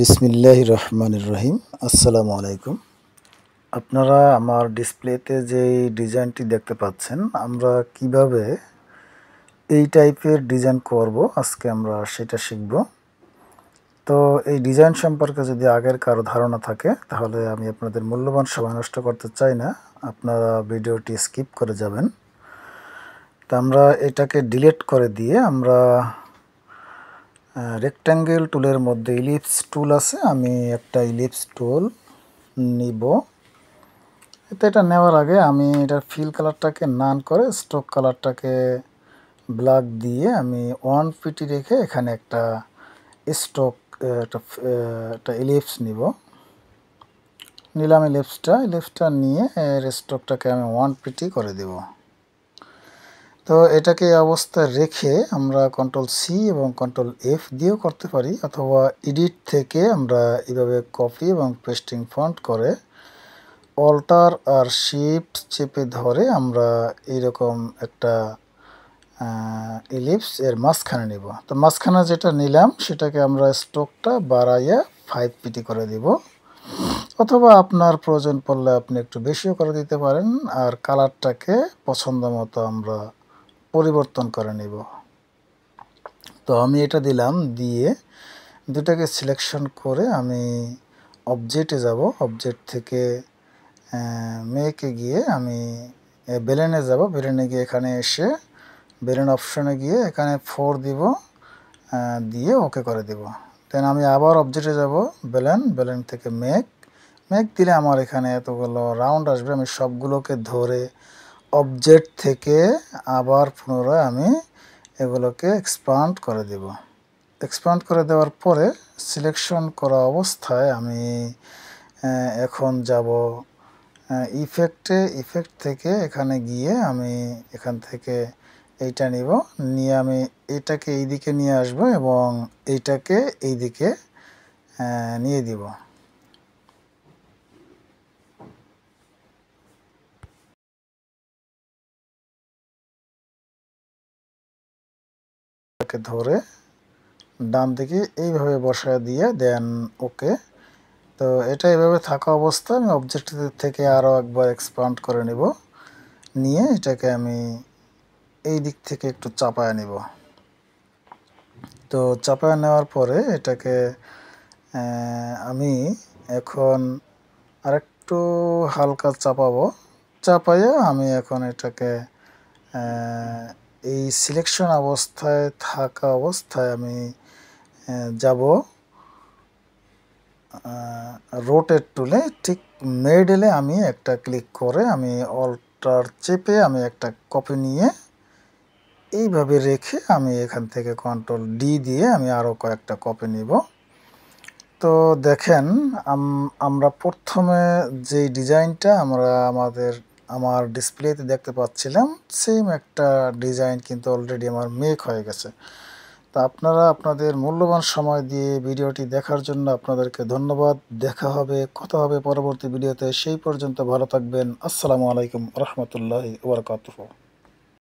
বিসমিল্লাহির রহমানির রহিম। আসসালামু আলাইকুম। আপনারা আমার ডিসপ্লেতে যে ডিজাইনটি দেখতে পাচ্ছেন, আমরা কিভাবে এই টাইপের ডিজাইন করব আজকে আমরা সেটা শিখব। তো এই ডিজাইন সম্পর্কে যদি আগের কারো ধারণা থাকে তাহলে আমি আপনাদের মূল্যবান সময় নষ্ট করতে চাই না, আপনারা ভিডিওটি স্কিপ করে যাবেন। তো আমরা এটাকে ডিলিট করে দিয়ে আমরা রেক্ট্যাঙ্গেল টুলের মধ্যে ইলিপস টুল আছে, আমি একটা ইলিপস টুল নিব। এটা নেওয়ার আগে আমি এটার ফিল কালারটাকে নান করে স্ট্রোক কালারটাকে ব্ল্যাক দিয়ে আমি 1 পিটি রেখে এখানে একটা স্ট্রোক একটা ইলিপস নিলাম। ইলিপসটা নিয়ে এর স্ট্রোকটাকে আমি 1 পিটি করে দেব। তো এটাকে এই অবস্থায় রেখে আমরা Ctrl+C এবং Ctrl+F দিয়েও করতে পারি, অথবা এডিট থেকে আমরা এইভাবে কপি এবং পেস্টিং ফন্ট করে অল্টার আর শিফট চেপে ধরে আমরা এইরকম একটা ইলিপস এর মাঝখানে নিব। তো মাঝখানে যেটা নিলাম সেটাকে আমরা স্ট্রোকটা বাড়াইয়া 5 পিটি করে দিব, অথবা আপনার প্রয়োজন পড়লে আপনি একটু বেশিও করে দিতে পারেন। আর কালারটাকে পছন্দ মতো আমরা পরিবর্তন করে নিব। তো আমি এটা দিলাম, দিয়ে দুটাকে সিলেকশন করে আমি অবজেক্টে যাব। অবজেক্ট থেকে মেকে গিয়ে আমি বেলেনে যাব। বেলেনে গিয়ে এখানে এসে বেলেন অপশনে গিয়ে এখানে 4 দিব, দিয়ে ওকে করে দিব। দেন আমি আবার অবজেক্টে যাব, বেলেন থেকে মেক দিলে আমার এখানে এতগুলো রাউন্ড আসবে। আমি সবগুলোকে ধরে অবজেক্ট থেকে আবার পুনরায় আমি এগুলোকে এক্সপান্ড করে দেব। এক্সপান্ড করে দেওয়ার পরে সিলেকশন করা অবস্থায় আমি এখন যাব ইফেক্ট থেকে এখানে গিয়ে আমি এখান থেকে এইটা নিয়ে আমি এটাকে এই দিকে নিয়ে আসব এবং এইটাকে এই দিকে নিয়ে দিব। ধরে ডান দিকে এইভাবে বসায় দিয়ে দেন ওকে। তো এটা এভাবে থাকা অবস্থায় আমি অবজেক্ট থেকে আরও একবার এক্সপান্ড করে নিয়ে এটাকে আমি এই দিক থেকে একটু চাপায় নিব। তো চাপায় নেওয়ার পরে এটাকে আমি এখন আরেকটু হালকা চাপাইয়া আমি এখন এটাকে এই সিলেকশন অবস্থায় থাকা অবস্থায় আমি যাব রোটেট টুলে, ঠিক মিডলে আমি একটা ক্লিক করে আমি অল্টার চেপে আমি একটা কপি নিয়ে এইভাবে রেখে আমি এখান থেকে Ctrl+D দিয়ে আমি আরও কয়েকটা কপি নিব। তো দেখেন আমরা প্রথমে যে ডিজাইনটা আমার ডিসপ্লেতে দেখতে পাচ্ছিলাম, সেম একটা ডিজাইন কিন্তু অলরেডি আমার মেক হয়ে গেছে। তা আপনারা আপনাদের মূল্যবান সময় দিয়ে ভিডিওটি দেখার জন্য আপনাদেরকে ধন্যবাদ। কথা হবে পরবর্তী ভিডিওতে। সেই পর্যন্ত ভালো থাকবেন। আসসালামু আলাইকুম রহমতুল্লাহি ওয়া বারাকাতুহু।